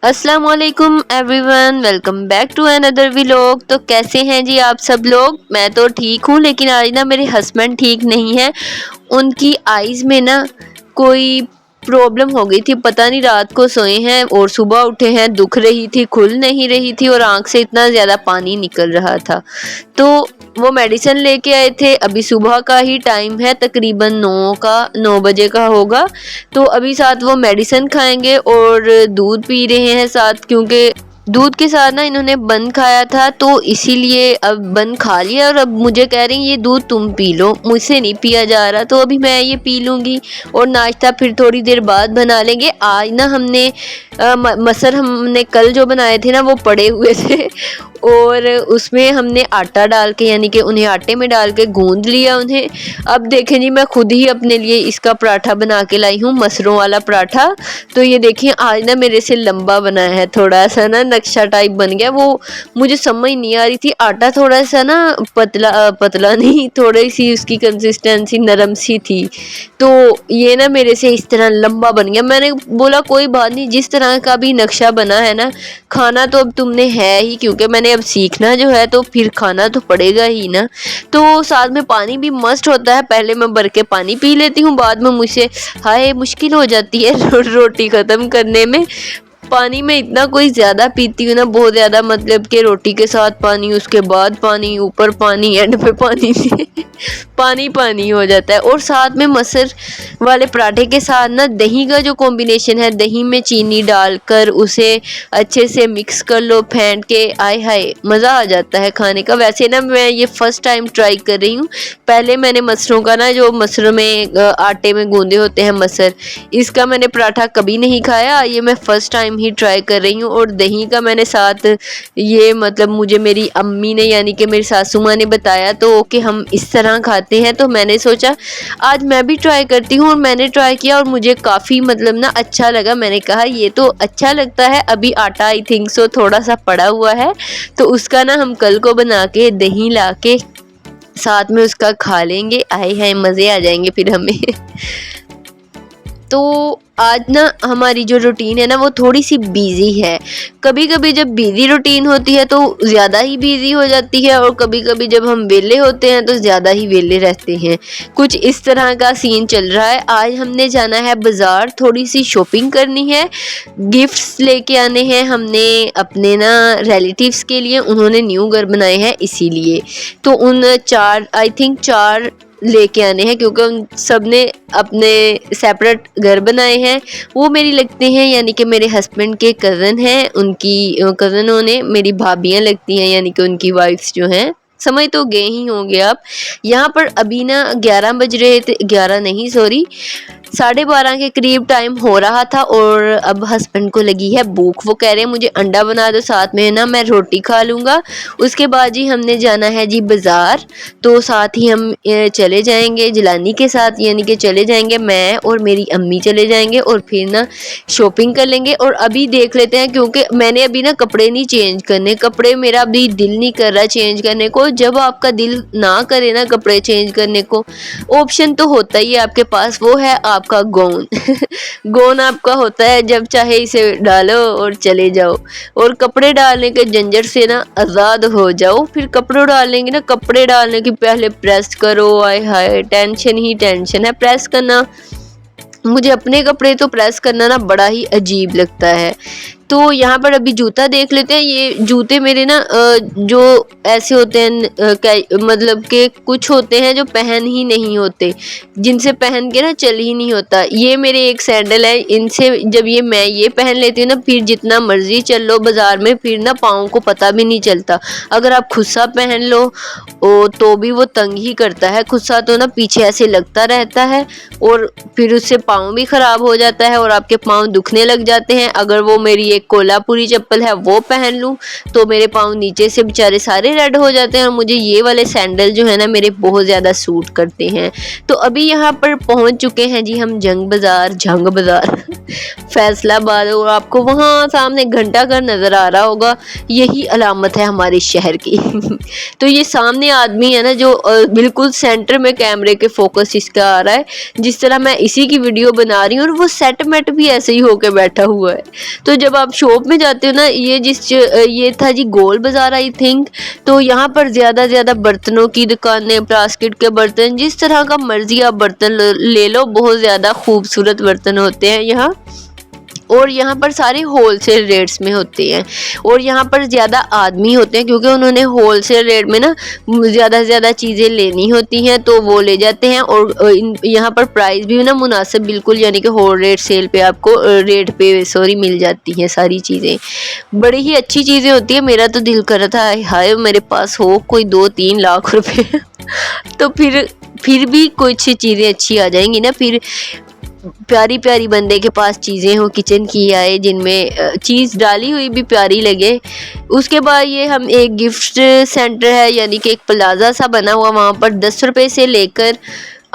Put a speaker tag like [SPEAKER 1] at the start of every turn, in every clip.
[SPEAKER 1] अस्सलाम वालेकुम everyone, welcome back to another vlog. तो कैसे हैं जी आप सब लोग? मैं तो ठीक हूँ, लेकिन आज ना मेरे हस्बैंड ठीक नहीं है। उनकी आइज़ में ना कोई प्रॉब्लम हो गई थी, पता नहीं। रात को सोए हैं और सुबह उठे हैं, दुख रही थी, खुल नहीं रही थी और आंख से इतना ज़्यादा पानी निकल रहा था। तो वो मेडिसिन लेके आए थे। अभी सुबह का ही टाइम है, तकरीबन 9 बजे का होगा। तो अभी साथ वो मेडिसिन खाएंगे और दूध पी रहे हैं साथ, क्योंकि दूध के साथ ना इन्होंने बन खाया था, तो इसीलिए अब बन खा लिया और अब मुझे कह रही हैं ये दूध तुम पी लो, मुझसे नहीं पिया जा रहा। तो अभी मैं ये पी लूँगी और नाश्ता फिर थोड़ी देर बाद बना लेंगे। आज ना हमने मसर हमने कल जो बनाए थे ना वो पड़े हुए थे और उसमें हमने आटा डाल के, यानी कि उन्हें आटे में डाल के गूंद लिया उन्हें। अब देखें जी, मैं खुद ही अपने लिए इसका पराठा बना के लाई हूँ, मसरों वाला पराठा। तो ये देखिए आज ना मेरे से लंबा बना है, थोड़ा सा ना नक्शा टाइप बन गया। वो मुझे समझ नहीं आ रही थी, आटा थोड़ा सा ना पतला पतला नहीं, थोड़ी सी उसकी कंसिस्टेंसी नरम सी थी। तो ये ना मेरे से इस तरह लंबा बन गया। मैंने बोला कोई बात नहीं, जिस तरह का भी नक्शा बना है ना, खाना तो अब तुमने है ही, क्योंकि मैंने अब सीखना जो है तो फिर खाना तो पड़ेगा ही ना। तो साथ में पानी भी मस्ट होता है। पहले मैं भर के पानी पी लेती हूँ, बाद में मुझसे हाय मुश्किल हो जाती है रोटी ख़त्म करने में। पानी में इतना कोई ज़्यादा पीती हूँ ना, बहुत ज़्यादा, मतलब कि रोटी के साथ पानी, उसके बाद पानी, ऊपर पानी, एंड पे पानी पानी पानी हो जाता है। और साथ में मसर वाले पराठे के साथ ना दही का जो कॉम्बिनेशन है, दही में चीनी डालकर उसे अच्छे से मिक्स कर लो फेंट के, आय हाय मज़ा आ जाता है खाने का। वैसे ना मैं ये फ़र्स्ट टाइम ट्राई कर रही हूँ। पहले मैंने मसरों का ना, जो मसरों में आटे में गूंदे होते हैं मसर, इसका मैंने पराठा कभी नहीं खाया। ये मैं फ़र्स्ट टाइम ही ट्राई कर रही हूँ। और दही का मैंने साथ ये, मतलब मुझे मेरी अम्मी ने, यानी कि मेरी सासू माँ ने बताया तो कि हम इस तरह खाते हैं। तो मैंने सोचा आज मैं भी ट्राई करती हूँ और मैंने ट्राई किया और मुझे काफ़ी, मतलब ना अच्छा लगा। मैंने कहा ये तो अच्छा लगता है। अभी आटा आई थिंक सो थोड़ा सा पड़ा हुआ है, तो उसका ना हम कल को बना के दही ला के साथ में उसका खा लेंगे। आए हाय मज़े आ जाएंगे फिर हमें तो आज ना हमारी जो रूटीन है ना वो थोड़ी सी बिजी है। कभी कभी जब बिजी रूटीन होती है तो ज़्यादा ही बिजी हो जाती है, और कभी कभी जब हम वेले होते हैं तो ज़्यादा ही वेले रहते हैं। कुछ इस तरह का सीन चल रहा है। आज हमने जाना है बाज़ार, थोड़ी सी शॉपिंग करनी है, गिफ्ट्स लेके आने हैं हमने अपने ना रिलेटिव्स के लिए। उन्होंने न्यू घर बनाए हैं इसीलिए, तो उन आई थिंक चार लेके आने हैं, क्योंकि उन सब ने अपने सेपरेट घर बनाए हैं। वो मेरी लगते हैं, यानी कि मेरे हस्बैंड के कज़न हैं, उनकी कज़नों ने मेरी भाभियाँ लगती हैं, यानी कि उनकी वाइफ्स जो हैं। समझ तो गए ही होंगे आप। यहाँ पर अभी ना 11 बज रहे थे, 11 नहीं सॉरी 12:30 के करीब टाइम हो रहा था। और अब हस्बैंड को लगी है भूख, वो कह रहे हैं मुझे अंडा बना दो, साथ में ना मैं रोटी खा लूँगा। उसके बाद जी हमने जाना है जी बाज़ार। तो साथ ही हम चले जाएंगे जिलानी के साथ, यानी कि चले जाएंगे, मैं और मेरी अम्मी चले जाएंगे और फिर ना शॉपिंग कर लेंगे। और अभी देख लेते हैं, क्योंकि मैंने अभी ना कपड़े नहीं चेंज करने, कपड़े मेरा अभी दिल नहीं कर रहा चेंज करने को। जब आपका दिल ना करे ना कपड़े चेंज करने को, ऑप्शन तो होता ही है आपके पास, वो है आपका गौन गौन आपका होता है, जब चाहे इसे डालो और चले जाओ, और कपड़े डालने के झंझट से ना आज़ाद हो जाओ। फिर कपड़े डालेंगे ना, कपड़े डालने की पहले प्रेस करो, आय हाय टेंशन ही टेंशन है प्रेस करना। मुझे अपने कपड़े तो प्रेस करना ना बड़ा ही अजीब लगता है। तो यहाँ पर अभी जूता देख लेते हैं। ये जूते मेरे ना जो ऐसे होते हैं, मतलब कि कुछ होते हैं जो पहन ही नहीं होते, जिनसे पहन के ना चल ही नहीं होता। ये मेरे एक सैंडल है, इनसे जब मैं ये पहन लेती हूँ ना, फिर जितना मर्जी चल लो बाज़ार में, फिर ना पाँव को पता भी नहीं चलता। अगर आप खुद सा पहन लो तो भी वो तंग ही करता है। खुद सा तो ना पीछे ऐसे लगता रहता है और फिर उससे पाँव भी ख़राब हो जाता है और आपके पाँव दुखने लग जाते हैं। अगर वो मेरी एक कोल्हापुरी चप्पल है वो पहन लूँ तो मेरे पाँव नीचे से बेचारे सारे रेड हो जाते हैं, और मुझे ये वाले सैंडल जो है ना मेरे बहुत ज़्यादा सूट करते हैं। तो अभी यहाँ पर पहुँच चुके हैं जी हम जंग बाज़ार फैसलाबाद और आपको वहाँ सामने घंटाघर नज़र आ रहा होगा, यही अलामत है हमारे शहर की। तो ये सामने आदमी है ना जो बिल्कुल सेंटर में कैमरे के फोकस इसका आ रहा है, जिस तरह मैं इसी की वीडियो बना रही हूँ, और वो सेटमेट भी ऐसे ही होके बैठा हुआ है। तो जब आप शॉप में जाते हो ना, ये था जी गोल बाजार आई थिंक, तो यहाँ पर ज़्यादा बर्तनों की दुकानें, प्लास्टिक के बर्तन, जिस तरह का मर्जी आप बर्तन ले लो, बहुत ज़्यादा खूबसूरत बर्तन होते हैं यहाँ। और यहाँ पर सारे होलसेल रेट्स में होते हैं, और यहाँ पर ज़्यादा आदमी होते हैं क्योंकि उन्होंने होलसेल रेट में ना ज़्यादा से ज़्यादा चीज़ें लेनी होती हैं, तो वो ले जाते हैं। और यहाँ पर प्राइस भी ना मुनासिब बिल्कुल, यानी कि होल रेट सेल पे आपको मिल जाती हैं सारी चीज़ें। बड़ी ही अच्छी चीज़ें होती हैं। मेरा तो दिल कर रहा था हाय मेरे पास हो कोई 2-3 लाख रुपए तो फिर भी कुछ चीज़ें अच्छी आ जाएंगी ना, फिर प्यारी प्यारी बंदे के पास चीज़ें हो किचन की आए जिनमें चीज़ डाली हुई भी प्यारी लगे। उसके बाद ये हम एक गिफ्ट सेंटर है, यानी कि एक प्लाजा सा बना हुआ, वहाँ पर 10 रुपये से लेकर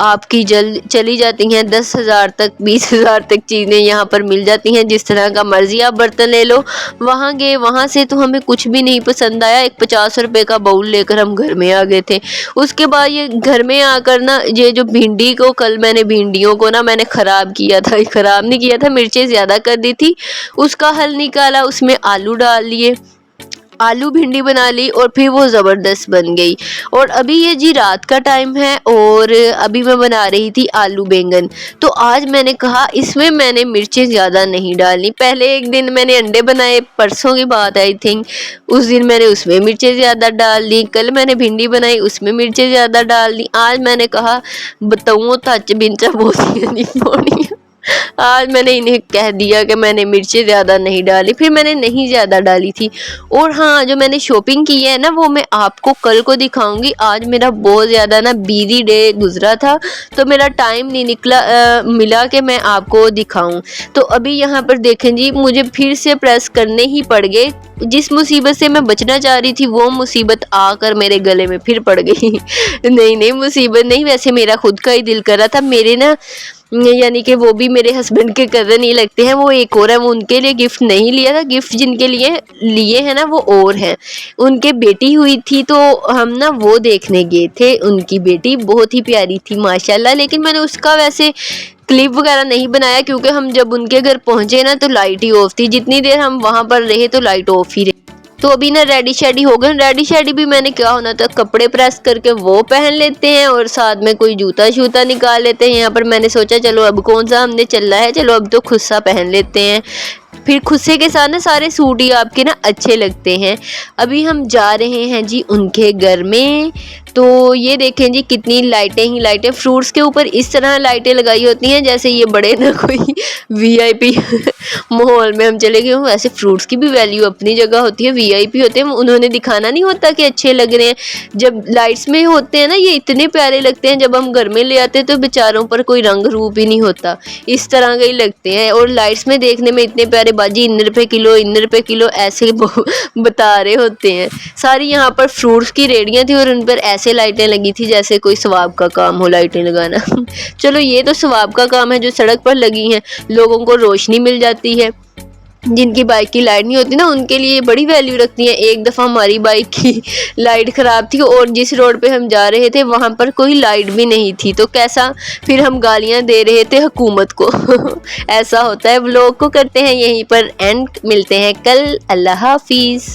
[SPEAKER 1] आपकी चली जाती हैं 10,000 तक, 20,000 तक चीज़ें यहाँ पर मिल जाती हैं। जिस तरह का मर्जी आप बर्तन ले लो। वहाँ गए, वहाँ से तो हमें कुछ भी नहीं पसंद आया। एक 50 रुपये का बाउल लेकर हम घर में आ गए थे। उसके बाद ये घर में आकर ना, ये जो भिंडी को कल मैंने भिंडियों को ना मैंने ख़राब किया था, ख़राब नहीं किया था, मिर्चें ज़्यादा कर दी थी। उसका हल निकाला, उसमें आलू डाल लिए, आलू भिंडी बना ली और फिर वो ज़बरदस्त बन गई। और अभी ये जी रात का टाइम है और अभी मैं बना रही थी आलू बैंगन। तो आज मैंने कहा इसमें मैंने मिर्चें ज़्यादा नहीं डालनी। पहले एक दिन मैंने अंडे बनाए, परसों की बात आई थिंक, उस दिन मैंने उसमें मिर्चें ज़्यादा डाल दी। कल मैंने भिंडी बनाई, उसमें मिर्चें ज़्यादा डाल दी। आज मैंने कहा बताऊँ तच बिंचा बोती नहीं पौनी। आज मैंने इन्हें कह दिया कि मैंने मिर्चें ज़्यादा नहीं डाली, फिर मैंने नहीं ज़्यादा डाली थी। और हाँ, जो मैंने शॉपिंग की है ना वो मैं आपको कल को दिखाऊंगी। आज मेरा बहुत ज़्यादा ना बिजी डे गुजरा था, तो मेरा टाइम नहीं मिला कि मैं आपको दिखाऊं। तो अभी यहाँ पर देखें जी, मुझे फिर से प्रेस करने ही पड़ गए। जिस मुसीबत से मैं बचना चाह रही थी वो मुसीबत आकर मेरे गले में फिर पड़ गई। नहीं मुसीबत नहीं, वैसे मेरा खुद का ही दिल कर रहा था। मेरे ना यानी कि वो भी मेरे हस्बैंड के कज़न ही लगते हैं, वो एक और है, वो उनके लिए गिफ्ट नहीं लिया था। गिफ्ट जिनके लिए है ना वो और हैं, उनके बेटी हुई थी, तो हम ना वो देखने गए थे। उनकी बेटी बहुत ही प्यारी थी माशाल्लाह, लेकिन मैंने उसका वैसे क्लिप वगैरह नहीं बनाया क्योंकि हम जब उनके घर पहुंचे ना तो लाइट ही ऑफ थी। जितनी देर हम वहाँ पर रहे तो लाइट ऑफ ही रही। तो अभी ना रेडी शेडी हो गए। रेडी शेडी भी मैंने क्या होना था, कपड़े प्रेस करके वो पहन लेते हैं और साथ में कोई जूता शूता निकाल लेते हैं। यहाँ पर मैंने सोचा चलो अब कौन सा हमने चलना है, चलो अब तो खुद सा पहन लेते हैं। फिर खुस्से के साथ ना सारे सूट ही आपके ना अच्छे लगते हैं। अभी हम जा रहे हैं जी उनके घर में। तो ये देखें जी कितनी लाइटें ही लाइटें, फ्रूट्स के ऊपर इस तरह लाइटें लगाई होती हैं जैसे ये बड़े ना कोई वीआईपी माहौल में हम चले गए हों। वैसे फ्रूट्स की भी वैल्यू अपनी जगह होती है, वीआईपी होते हैं, उन्होंने दिखाना नहीं होता कि अच्छे लग रहे हैं। जब लाइट्स में होते हैं ना ये इतने प्यारे लगते हैं, जब हम घर में ले आते हैं तो बेचारों पर कोई रंग रूप ही नहीं होता, इस तरह के ही लगते हैं। और लाइट्स में देखने में इतने प्यारे, बाजी 1 रुपये किलो 1 रुपये किलो ऐसे बता रहे होते हैं। सारी यहाँ पर फ्रूट्स की रेडियाँ थी और उन पर ऐसे लाइटें लगी थी जैसे कोई सवाब का काम हो लाइटें लगाना। चलो ये तो सवाब का काम है, जो सड़क पर लगी हैं लोगों को रोशनी मिल जाती है। जिनकी बाइक की लाइट नहीं होती ना उनके लिए बड़ी वैल्यू रखती है। एक दफ़ा हमारी बाइक की लाइट ख़राब थी और जिस रोड पे हम जा रहे थे वहाँ पर कोई लाइट भी नहीं थी, तो कैसा फिर हम गालियाँ दे रहे थे हुकूमत को। ऐसा होता है। व्लॉग को करते हैं यहीं पर एंड, मिलते हैं कल। अल्लाह हाफिज़।